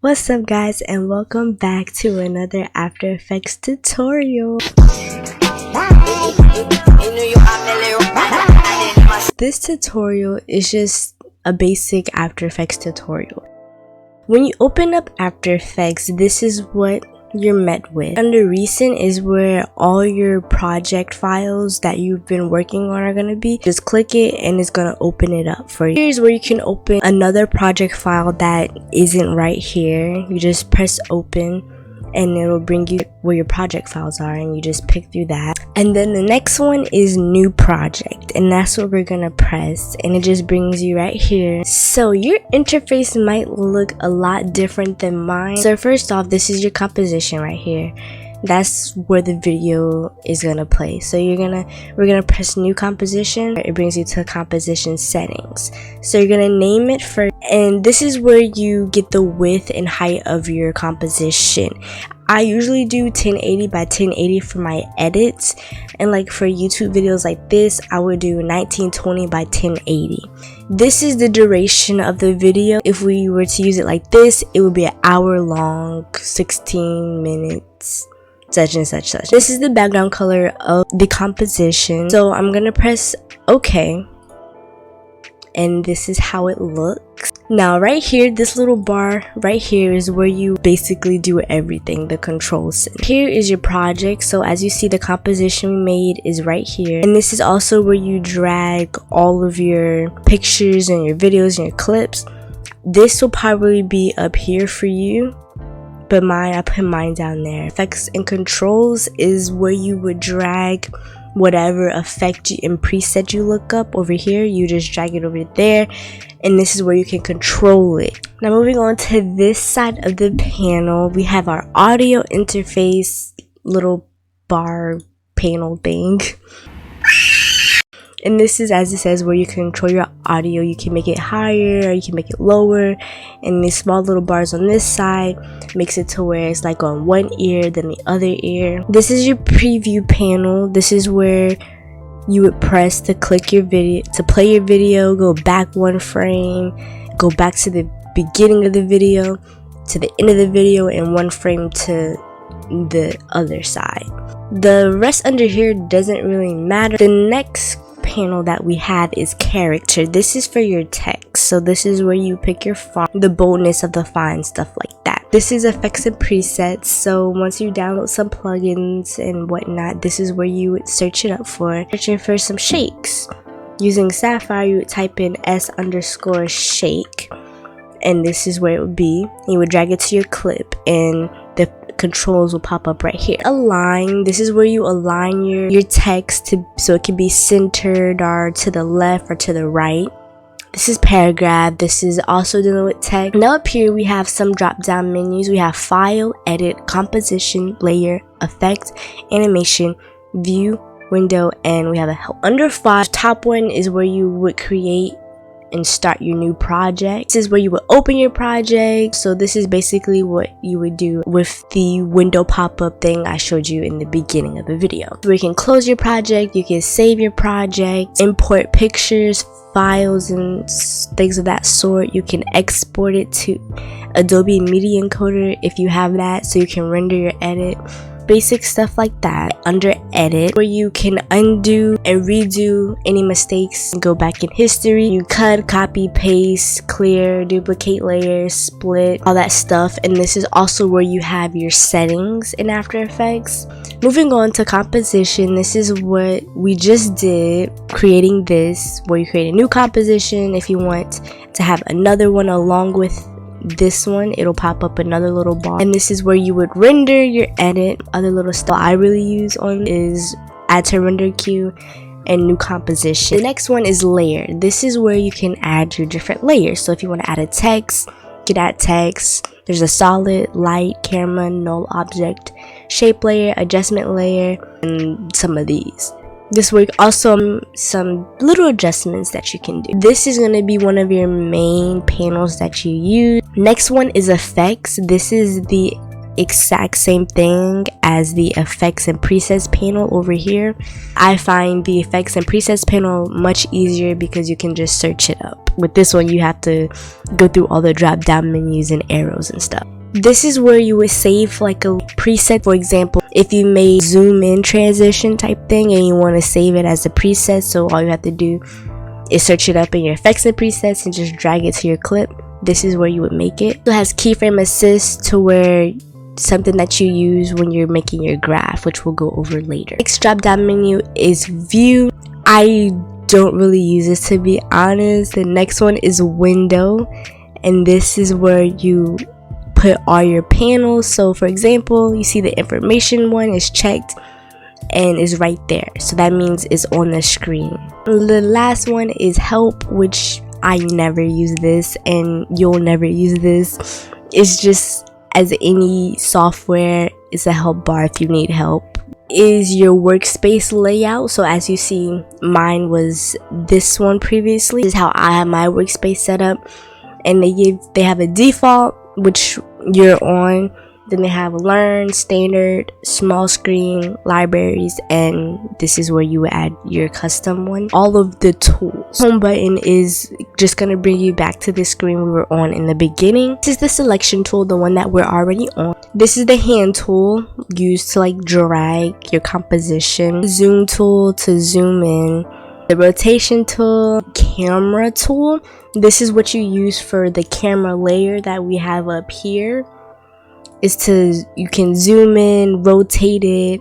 What's up guys, and welcome back to another After Effects tutorial. This tutorial is just a basic After Effects tutorial. When you open up After Effects, this is what you're met with. Under recent is where all your project files that you've been working on are going to be. Just click it and it's going to open it up for you. Here's where you can open another project file that isn't right here. You just press open and it'll bring you where your project files are, and you just pick through that. And then the next one is new project, and that's what we're gonna press, and it just brings you right here. So your interface might look a lot different than mine. So first off, this is your composition right here. That's where the video is gonna play. So we're gonna press new composition. It brings you to composition settings. So you're gonna name it first, and this is where you get the width and height of your composition. I usually do 1080 by 1080 for my edits, and like for YouTube videos like this, I would do 1920 by 1080. This is the duration of the video. If we were to use it like this, it would be an hour long, 16 minutes. Such and such. This is the background color of the composition. So I'm gonna press OK, and this is how it looks. Now right here, this little bar right here is where you basically do everything, the controls. Here is your project. So as you see, the composition we made is right here, and this is also where you drag all of your pictures and your videos and your clips. This will probably be up here for you, but I put mine down there. Effects and controls is where you would drag whatever effect and preset you look up. Over here, you just drag it over there, and this is where you can control it. Now moving on to this side of the panel, we have our audio interface little bar panel thing. And this is, as it says, where you control your audio. You can make it higher or you can make it lower. And these small little bars on this side makes it to where it's like on one ear, then the other ear. This is your preview panel. This is where you would press to click your video, to play your video, go back one frame, go back to the beginning of the video, to the end of the video, and one frame to the other side. The rest under here doesn't really matter. The next panel that we have is character. This is for your text. So this is where you pick your font, the boldness of the font, stuff like that. This is effects and presets. So once you download some plugins and whatnot, this is where you would search it up for. Searching for some shakes. Using Sapphire, you would type in s_shake, and this is where it would be. You would drag it to your clip, and the controls will pop up right here. Align, this is where you align your text so it can be centered or to the left or to the right. This is paragraph. This is also dealing with text. Now up here we have some drop down menus. We have file, edit, composition, layer, effects, animation, view, window, and we have a help. Under file, top one is where you would create and start your new project. This is where you would open your project. So this is basically what you would do with the window pop-up thing I showed you in the beginning of the video. Where you can close your project, you can save your project, import pictures, files, and things of that sort. You can export it to Adobe Media Encoder if you have that, so you can render your edit. Basic stuff like that. Under edit, where you can undo and redo any mistakes, go back in history. You cut, copy, paste, clear, duplicate layers, split, all that stuff. And this is also where you have your settings in After Effects. Moving on to composition, this is what we just did, creating this, where you create a new composition. If you want to have another one along with this one, it'll pop up another little bar, and this is where you would render your edit. Other little stuff I really use on is add to render queue and new composition. The next one is layer. This is where you can add your different layers. So if you want to add a text, you can add text. There's a solid, light, camera, null object, shape layer, adjustment layer, and some of these. This work also some little adjustments that you can do. This is going to be one of your main panels that you use. Next one is effects. This is the exact same thing as the effects and presets panel over here. I find the effects and presets panel much easier because you can just search it up. With this one, you have to go through all the drop down menus and arrows and stuff. This is where you would save like a preset. For example, if you made zoom in transition type thing and you want to save it as a preset, so all you have to do is search it up in your effects and presets and just drag it to your clip. This is where you would make it. It has keyframe assist, to where something that you use when you're making your graph, which we'll go over later. Next drop down menu is view. I don't really use this, to be honest. The next one is window, and this is where you put all your panels. So for example, you see the information one is checked and is right there, so that means it's on the screen. The last one is help, which I never use this and you'll never use this. It's just, as any software, it's a help bar if you need help. Is your workspace layout. So as you see, mine was this one previously. This is how I have my workspace set up, and they have a default which you're on, then they have learn, standard, small screen, libraries, and this is where you would add your custom one. All of the tools. Home button is just gonna bring you back to the screen we were on in the beginning. This is the selection tool, the one that we're already on. This is the hand tool used to like drag your composition. Zoom tool to zoom in. The rotation tool, camera tool. This is what you use for the camera layer that we have up here. You can zoom in, rotate it,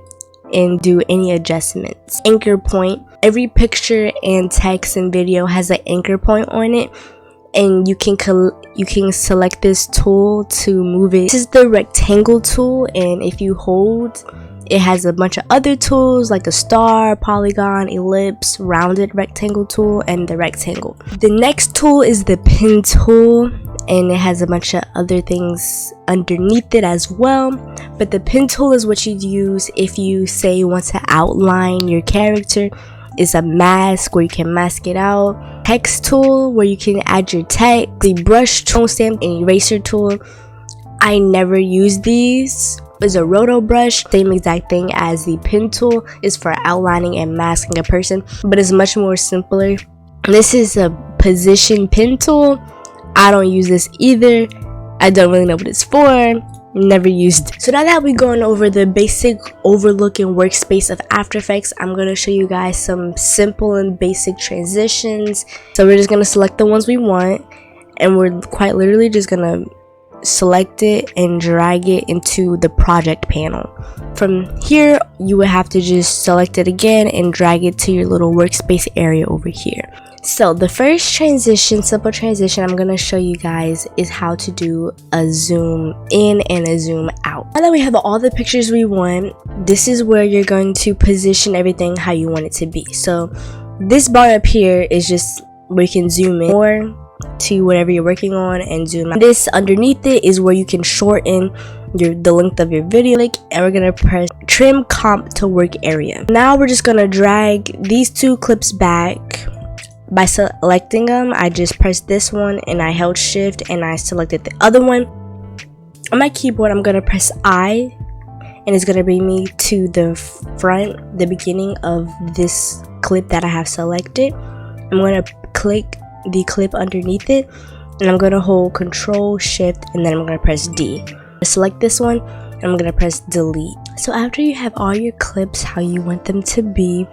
and do any adjustments. Anchor point. Every picture and text and video has an anchor point on it, and you can select this tool to move it. This is the rectangle tool, and if you hold, it has a bunch of other tools like a star, polygon, ellipse, rounded rectangle tool, and the rectangle. The next tool is the pen tool, and it has a bunch of other things underneath it as well. But the pen tool is what you'd use if you say you want to outline your character. It's a mask where you can mask it out. Text tool where you can add your text. The brush tool, stamp, and eraser tool. I never use these. Is a roto brush, same exact thing as the pen tool, is for outlining and masking a person, but it's much more simpler. This is a position pen tool. I don't use this either. I don't really know what it's for. Never used it. So now that we're going over the basic overlooking workspace of After Effects, I'm going to show you guys some simple and basic transitions. So we're just going to select the ones we want, and we're quite literally just going to select it and drag it into the project panel. From here, you would have to just select it again and drag it to your little workspace area over here. So the first transition, simple transition I'm going to show you guys is how to do a zoom in and a zoom out. Now that we have all the pictures we want, this is where you're going to position everything how you want it to be. So this bar up here is just where you can zoom in more to whatever you're working on and zoom out. This underneath it is where you can shorten the length of your video, and we're gonna press trim comp to work area. Now we're just gonna drag these two clips back. By selecting them, I just pressed this one and I held shift and I selected the other one. On my keyboard, I'm gonna press I, and it's gonna bring me to the front, the beginning of this clip that I have selected. I'm gonna click the clip underneath it, and I'm gonna hold Control Shift, and then I'm gonna press D. Select this one, and I'm gonna press delete. So after you have all your clips how you want them to be,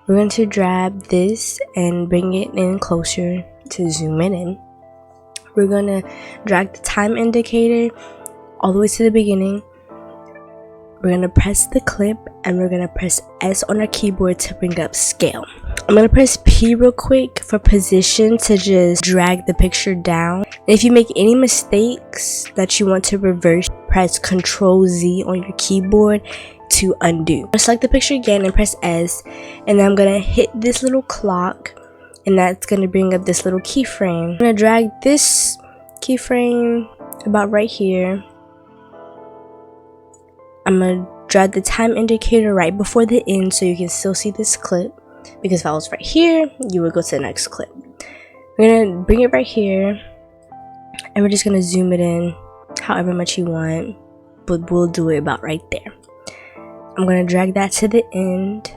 we're going to grab this and bring it in closer to zoom in. We're gonna drag the time indicator all the way to the beginning. We're gonna press the clip, and we're gonna press S on our keyboard to bring up scale. I'm gonna press P real quick for position to just drag the picture down. And if you make any mistakes that you want to reverse, press Control Z on your keyboard to undo. Select the picture again and press S, and then I'm gonna hit this little clock, and that's gonna bring up this little keyframe. I'm gonna drag this keyframe about right here. I'm gonna drag the time indicator right before the end so you can still see this clip, because if I was right here, you would go to the next clip. We're gonna bring it right here, and we're just gonna zoom it in however much you want. but we'll do it about right there. I'm gonna drag that to the end.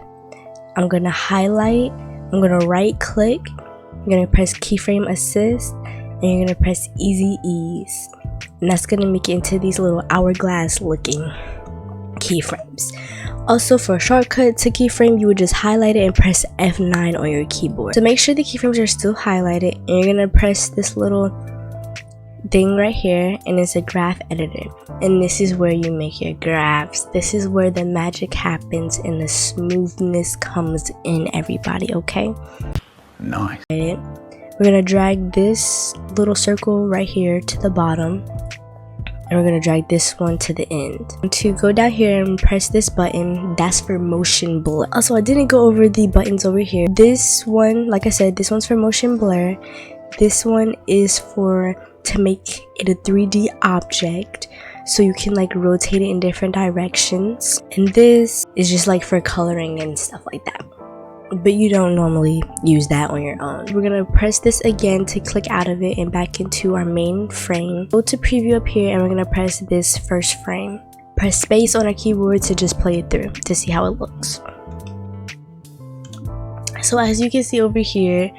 I'm gonna highlight, I'm gonna right click, I'm gonna press keyframe assist, and you're gonna press easy ease, and that's gonna make it into these little hourglass looking keyframes. Also, for a shortcut to keyframe, you would just highlight it and press F9 on your keyboard. So make sure the keyframes are still highlighted, and you're gonna press this little thing right here, and it's a graph editor, and this is where you make your graphs. This is where the magic happens and the smoothness comes in, everybody. Okay, Nice. We're gonna drag this little circle right here to the bottom, and we're gonna drag this one to the end. To go down here and press this button, that's for motion blur. Also, I didn't go over the buttons over here. This one, like I said, this one's for motion blur. This one is for to make it a 3D object, so you can like rotate it in different directions, and this is just like for coloring and stuff like that, but you don't normally use that on your own. We're gonna press this again to click out of it and back into our main frame. Go to preview up here, and we're gonna press this first frame. Press space on our keyboard to just play it through to see how it looks. So as you can see over here,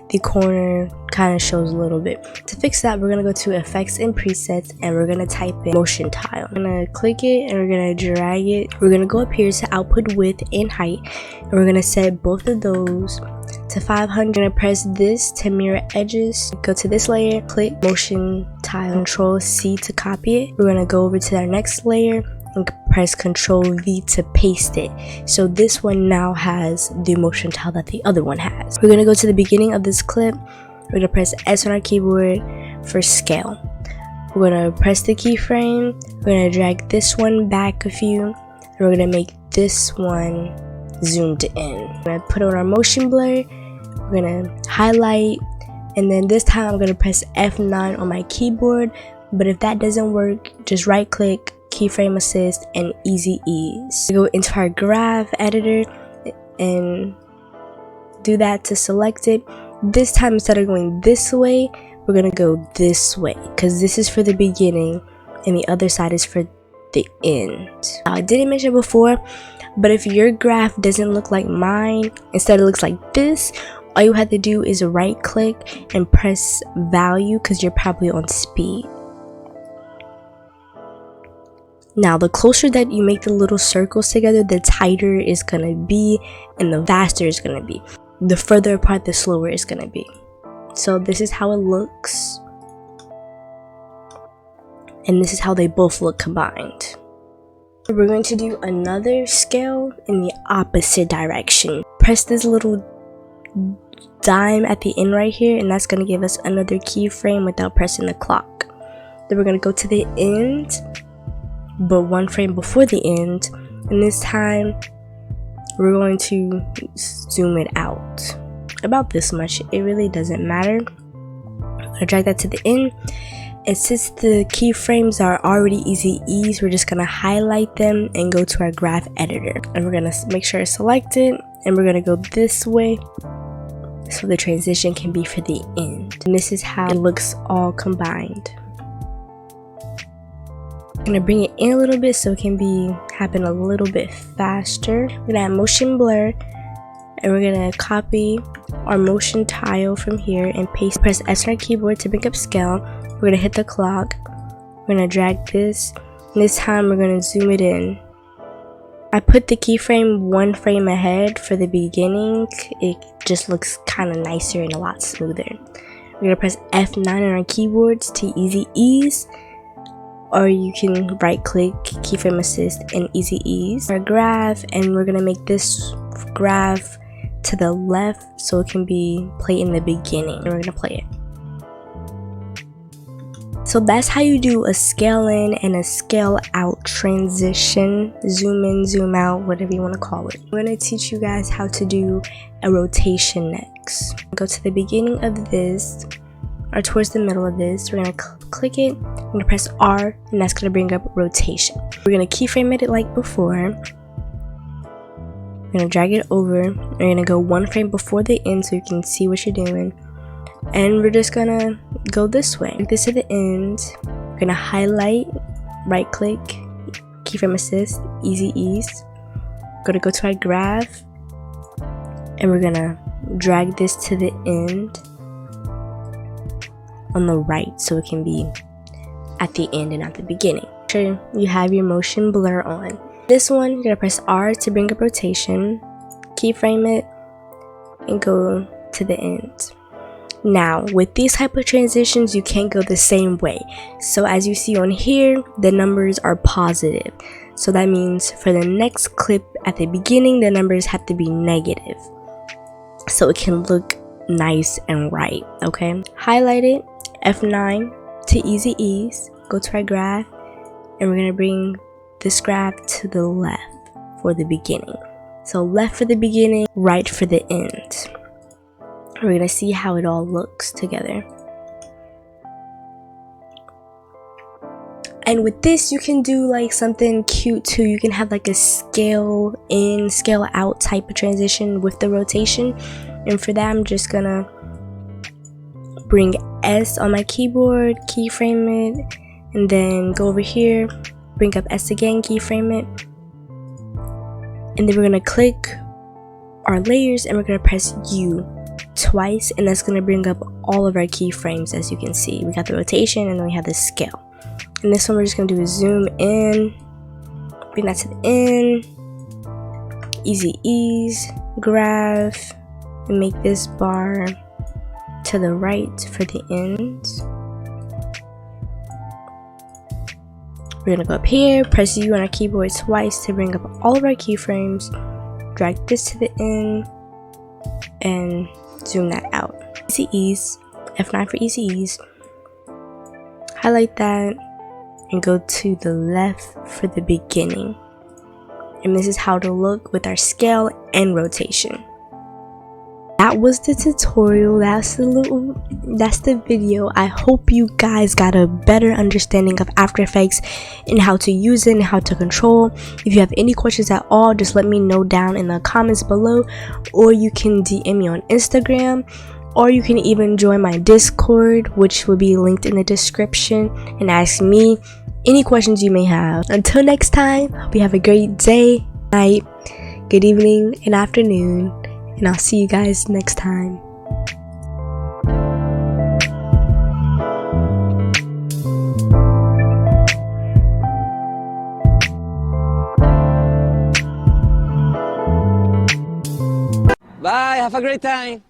the corner kind of shows a little bit. To fix that, we're gonna go to effects and presets, and we're gonna type in motion tile. We're gonna click it, and we're gonna drag it. We're gonna go up here to output width and height, and we're gonna set both of those to 500. We're gonna press this to mirror edges. Go to this layer, click motion tile, Control C to copy it. We're gonna go over to our next layer and press Control V to paste it. So this one now has the motion tile that the other one has. We're gonna go to the beginning of this clip. We're gonna press S on our keyboard for scale. We're gonna press the keyframe. We're gonna drag this one back a few, and we're gonna make this one zoomed in. We're gonna put on our motion blur. We're gonna highlight, and then this time I'm gonna press F9 on my keyboard. But if that doesn't work, just right click, keyframe assist, and easy ease. We go into our graph editor and do that to select it. This time, instead of going this way, we're gonna go this way, because this is for the beginning and the other side is for the end. Now, I didn't mention before, but if your graph doesn't look like mine, instead it looks like this, all you have to do is right click and press value, because you're probably on speed. Now, the closer that you make the little circles together, the tighter it's gonna be and the faster it's gonna be. The further apart, the slower it's gonna be. So this is how it looks, and this is how they both look combined. We're going to do another scale in the opposite direction. Press this little dime at the end right here, and that's gonna give us another keyframe without pressing the clock. Then we're gonna go to the end, but one frame before the end, and this time we're going to zoom it out about this much. It really doesn't matter. I'm gonna drag that to the end, and since the keyframes are already easy ease, we're just gonna highlight them and go to our graph editor, and we're gonna make sure it's selected, and we're gonna go this way so the transition can be for the end. And this is how it looks all combined. I'm gonna bring it in a little bit so it can happen a little bit faster. We're gonna add motion blur, and we're gonna copy our motion tile from here and paste. Press S on our keyboard to bring up scale. We're gonna hit the clock. We're gonna drag this, and this time we're gonna zoom it in. I put the keyframe one frame ahead for the beginning. It just looks kind of nicer and a lot smoother. We're gonna press F9 on our keyboards to easy ease, or you can right click, keyframe assist, and easy ease our graph, and we're gonna make this graph to the left so it can be played in the beginning, and we're gonna play it. So that's how you do a scale in and a scale out transition, zoom in, zoom out, whatever you want to call it. I'm going to teach you guys how to do a rotation next. Go to the beginning of this, or towards the middle of this. We're going to click it, we're going to press R, and that's going to bring up rotation. We're going to keyframe it like before. We're going to drag it over. We're going to go one frame before the end so you can see what you're doing. And we're just gonna go this way. Take this to the end. We're gonna highlight, right click, keyframe assist, easy ease. Go to our graph, and we're gonna drag this to the end on the right so it can be at the end and at the beginning. Make sure you have your motion blur on. This one, you're gonna press R to bring up rotation, keyframe it, and go to the end. Now, with these type of transitions, you can't go the same way. So as you see on here, the numbers are positive. So that means for the next clip at the beginning, the numbers have to be negative, so it can look nice and right, okay? Highlight it, F9 to easy ease, go to our graph, and we're gonna bring this graph to the left for the beginning. So left for the beginning, right for the end. We're gonna see how it all looks together. And with this, you can do like something cute too. You can have like a scale in, scale out type of transition with the rotation. And for that, I'm just gonna bring S on my keyboard, keyframe it, and then go over here, bring up S again, keyframe it. And then we're gonna click our layers and we're gonna press U twice, and that's gonna bring up all of our keyframes. As you can see, we got the rotation and then we have the scale. And this one we're just gonna do a zoom in, bring that to the end, easy ease, graph, and make this bar to the right for the end. We're gonna go up here, press U on our keyboard twice to bring up all of our keyframes, drag this to the end, and zoom that out. Easy ease, F9 for easy ease. Highlight that and go to the left for the beginning. And this is how to look with our scale and rotation. That was the tutorial. That's the video. I hope you guys got a better understanding of After Effects and how to use it and how to control. If you have any questions at all, just let me know down in the comments below, or you can DM me on Instagram, or you can even join my Discord, which will be linked in the description, and ask me any questions you may have. Until next time, hope you have a great day, night, good evening, and afternoon, and I'll see you guys next time. Bye, have a great time.